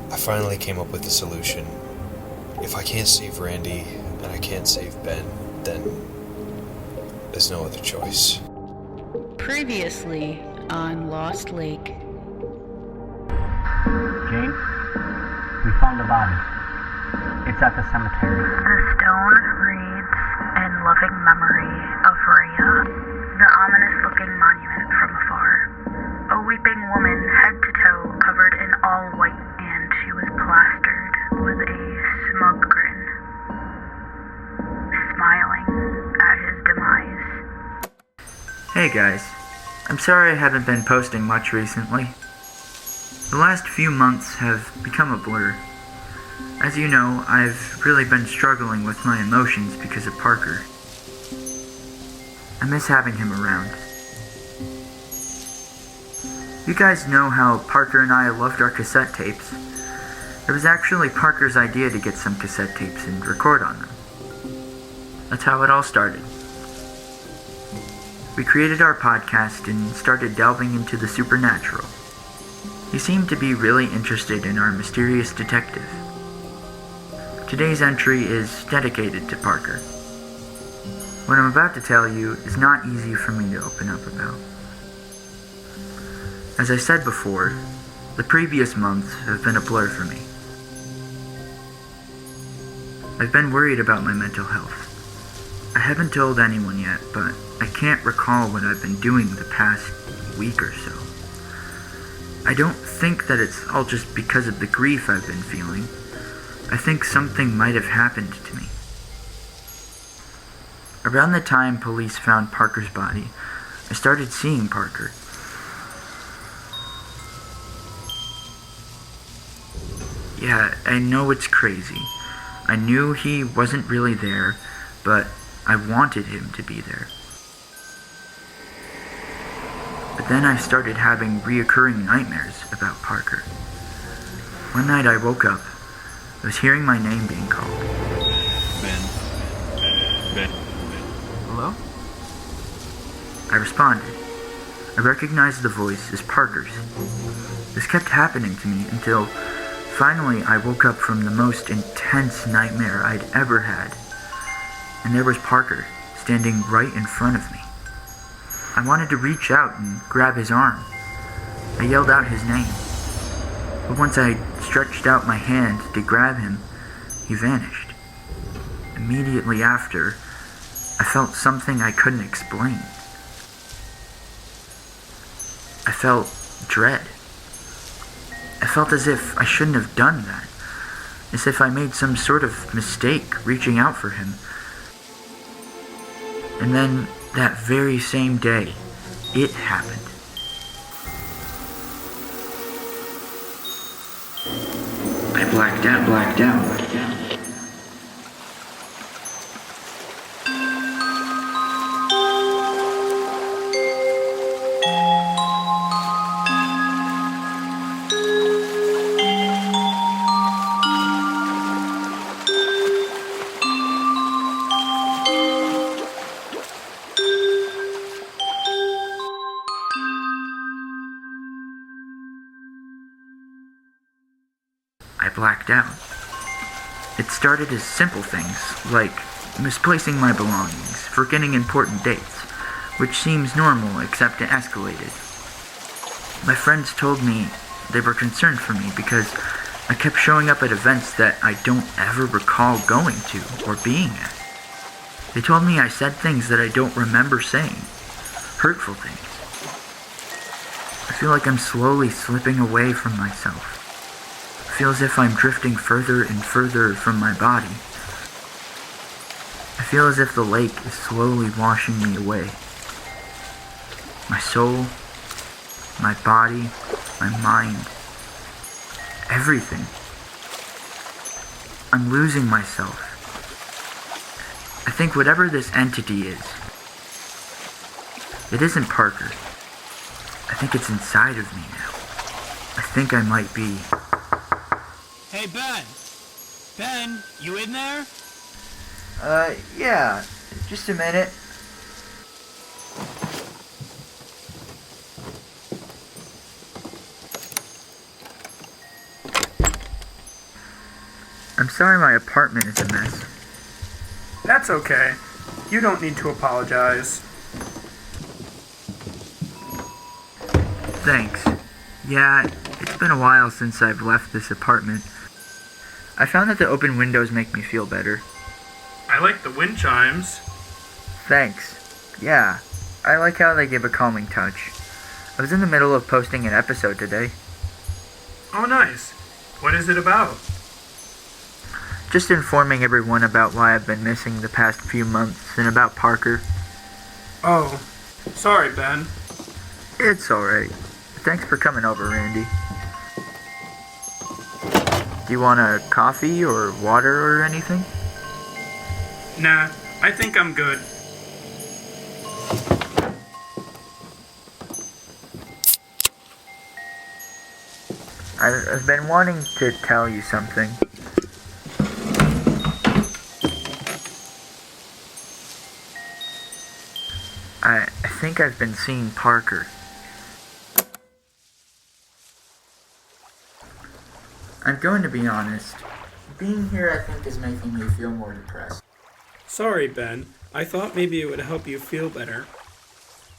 I finally came up with a solution. If I can't save Randy and I can't save Ben, then there's no other choice. Previously on Lost Lake. Jane, we found a body. It's at the cemetery. The stone reads, "In loving memory of Rhea," the ominous-looking monument from afar. A weeping woman, head to toe, covered in all white, and she was plastered with a smug grin, smiling at his demise. Hey guys, I'm sorry I haven't been posting much recently. The last few months have become a blur. As you know, I've really been struggling with my emotions because of Parker. I miss having him around. You guys know how Parker and I loved our cassette tapes. It was actually Parker's idea to get some cassette tapes and record on them. That's how it all started. We created our podcast and started delving into the supernatural. He seemed to be really interested in our mysterious detective. Today's entry is dedicated to Parker. What I'm about to tell you is not easy for me to open up about. As I said before, the previous months have been a blur for me. I've been worried about my mental health. I haven't told anyone yet, but I can't recall what I've been doing the past week or so. I don't think that it's all just because of the grief I've been feeling. I think something might have happened to me. Around the time police found Parker's body, I started seeing Parker. Yeah, I know it's crazy. I knew he wasn't really there, but I wanted him to be there. But then I started having reoccurring nightmares about Parker. One night I woke up. I was hearing my name being called. Ben. Hello? I responded. I recognized the voice as Parker's. This kept happening to me until finally I woke up from the most intense nightmare I'd ever had. And there was Parker, standing right in front of me. I wanted to reach out and grab his arm. I yelled out his name. But once I stretched out my hand to grab him, he vanished. Immediately after, I felt something I couldn't explain. I felt dread. I felt as if I shouldn't have done that. As if I made some sort of mistake reaching out for him. And then, that very same day, it happened. I blacked out. I blacked out. It started as simple things, like misplacing my belongings, forgetting important dates, which seems normal except it escalated. My friends told me they were concerned for me because I kept showing up at events that I don't ever recall going to or being at. They told me I said things that I don't remember saying, hurtful things. I feel like I'm slowly slipping away from myself. I feel as if I'm drifting further and further from my body. I feel as if the lake is slowly washing me away. My soul, my body, my mind, everything. I'm losing myself. I think whatever this entity is, it isn't Parker. I think it's inside of me now. I think I might be... Hey, Ben! Ben, you in there? Yeah. Just a minute. I'm sorry my apartment is a mess. That's okay. You don't need to apologize. Thanks. Yeah, it's been a while since I've left this apartment. I found that the open windows make me feel better. I like the wind chimes. Thanks. Yeah, I like how they give a calming touch. I was in the middle of posting an episode today. Oh, nice. What is it about? Just informing everyone about why I've been missing the past few months and about Parker. Oh, sorry, Ben. It's alright. Thanks for coming over, Randy. Do you want a coffee or water or anything? Nah, I think I'm good. I've been wanting to tell you something. I think I've been seeing Parker. I'm going to be honest. Being here, I think, is making me feel more depressed. Sorry, Ben. I thought maybe it would help you feel better.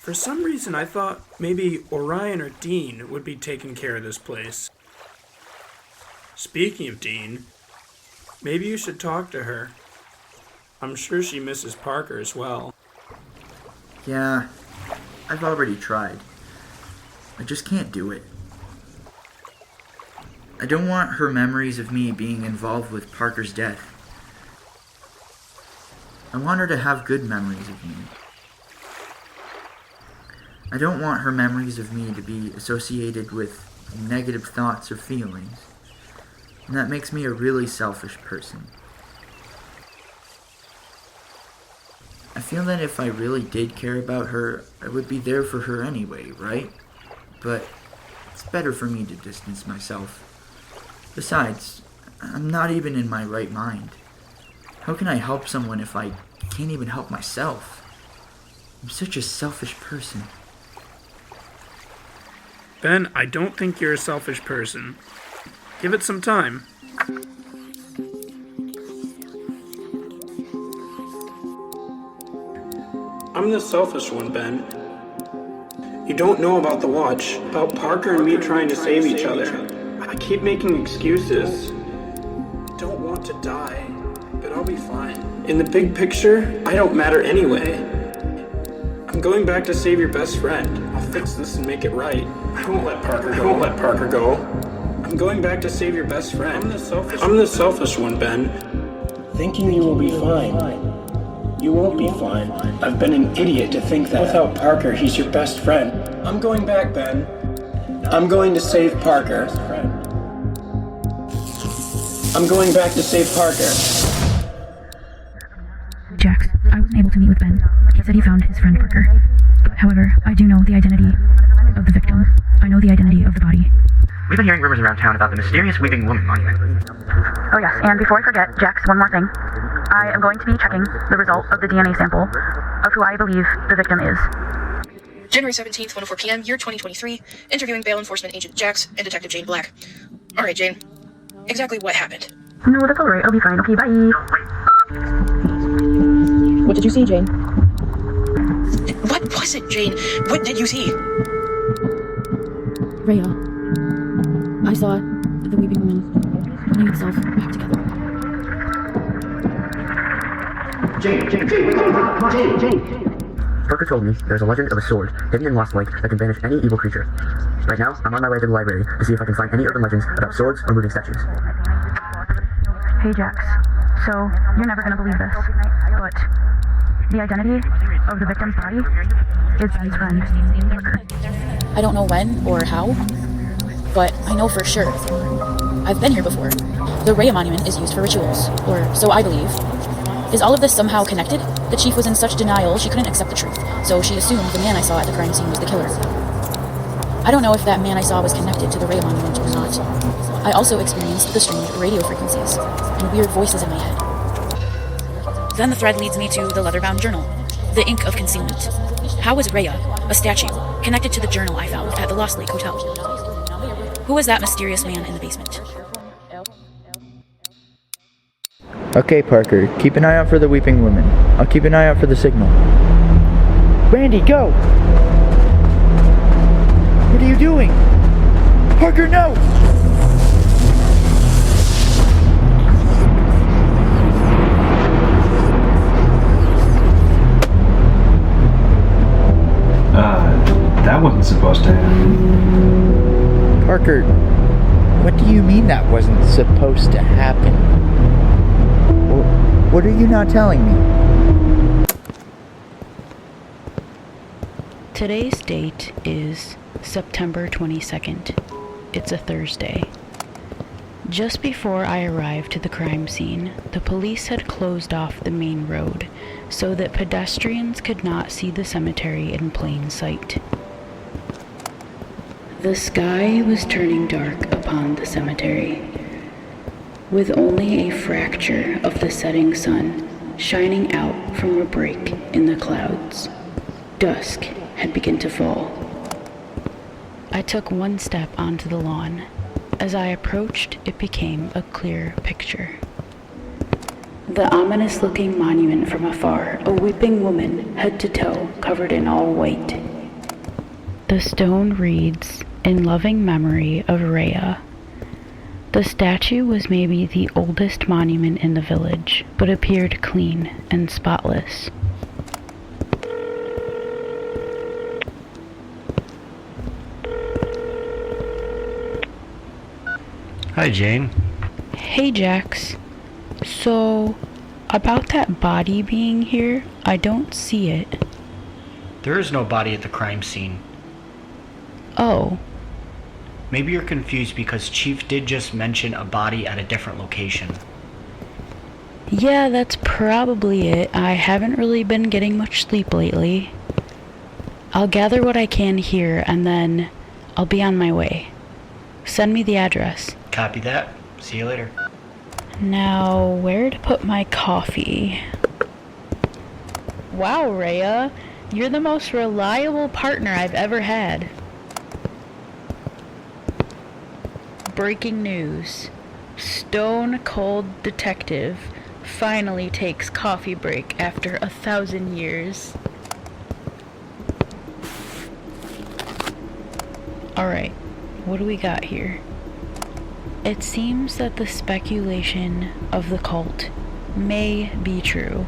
For some reason, I thought maybe Orion or Dean would be taking care of this place. Speaking of Dean, maybe you should talk to her. I'm sure she misses Parker as well. Yeah, I've already tried. I just can't do it. I don't want her memories of me being involved with Parker's death. I want her to have good memories of me. I don't want her memories of me to be associated with negative thoughts or feelings. And that makes me a really selfish person. I feel that if I really did care about her, I would be there for her anyway, right? But it's better for me to distance myself. Besides, I'm not even in my right mind. How can I help someone if I can't even help myself? I'm such a selfish person. Ben, I don't think you're a selfish person. Give it some time. I'm the selfish one, Ben. You don't know about the watch, about Parker and me trying to save each other. I keep making excuses. I don't want to die, but I'll be fine. In the big picture, I don't matter anyway. I'm going back to save your best friend. I'll fix this and make it right. I won't let Parker go. I'm going back to save your best friend. I'm the selfish one, Ben. Thinking you will be fine. You won't be fine. I've been an idiot to think that. Without Parker, he's your best friend. I'm going back, Ben. I'm going to save Parker. I'm going back to save Parker. Jax, I wasn't able to meet with Ben. He said he found his friend Parker. However, I do know the identity of the victim. I know the identity of the body. We've been hearing rumors around town about the mysterious weeping woman monument. Oh yes, and before I forget, Jax, one more thing. I am going to be checking the result of the DNA sample of who I believe the victim is. January 17th, 1:04 p.m., year 2023, interviewing bail enforcement agent Jax and Detective Jane Black. Alright, Jane. Exactly what happened? No, that's alright. I'll be fine. Okay, bye. What did you see, Jane? What was it, Jane? What did you see? Rhea. I saw the weeping woman putting itself back together. Jane. Parker told me there's a legend of a sword hidden in Lost Lake that can banish any evil creature. Right now, I'm on my way to the library to see if I can find any urban legends about swords or moving statues. Hey, Jax. So, you're never gonna believe this, but the identity of the victim's body is Ben's friend, Parker. I don't know when or how, but I know for sure. I've been here before. The Rhea monument is used for rituals, or so I believe. Is all of this somehow connected? The chief was in such denial she couldn't accept the truth, so she assumed the man I saw at the crime scene was the killer. I don't know if that man I saw was connected to the Rhea monument or not. I also experienced the strange radio frequencies and weird voices in my head. Then the thread leads me to the leather-bound journal, the ink of concealment. How was Rhea, a statue, connected to the journal I found at the Lost Lake Hotel? Who was that mysterious man in the basement? Okay, Parker, keep an eye out for the weeping woman. I'll keep an eye out for the signal. Randy, go! What are you doing? Parker, no! That wasn't supposed to happen. Parker, what do you mean that wasn't supposed to happen? What are you not telling me? Today's date is September 22nd. It's a Thursday. Just before I arrived to the crime scene, the police had closed off the main road so that pedestrians could not see the cemetery in plain sight. The sky was turning dark upon the cemetery, with only a fracture of the setting sun shining out from a break in the clouds. Dusk had begun to fall. I took one step onto the lawn. As I approached, it became a clear picture. The ominous-looking monument from afar, a weeping woman, head to toe, covered in all white. The stone reads, "In loving memory of Rhea." The statue was maybe the oldest monument in the village, but appeared clean and spotless. Hi, Jane. Hey, Jax. So, about that body being here, I don't see it. There is no body at the crime scene. Oh. Maybe you're confused because Chief did just mention a body at a different location. Yeah, that's probably it. I haven't really been getting much sleep lately. I'll gather what I can here, and then I'll be on my way. Send me the address. Copy that. See you later. Now, where to put my coffee? Wow, Rhea. You're the most reliable partner I've ever had. Breaking news. Stone Cold Detective finally takes coffee break after 1,000 years. Alright, what do we got here? It seems that the speculation of the cult may be true.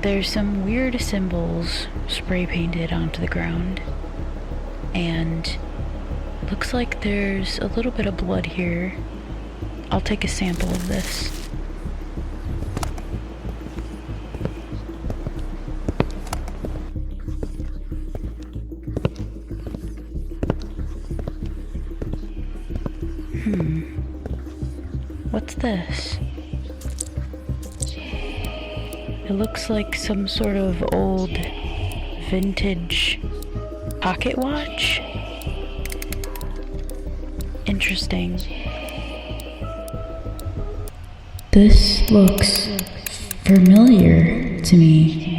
There's some weird symbols spray painted onto the ground, and looks like there's a little bit of blood here. I'll take a sample of this. What's this? It looks like some sort of old vintage pocket watch. Interesting. This looks familiar to me.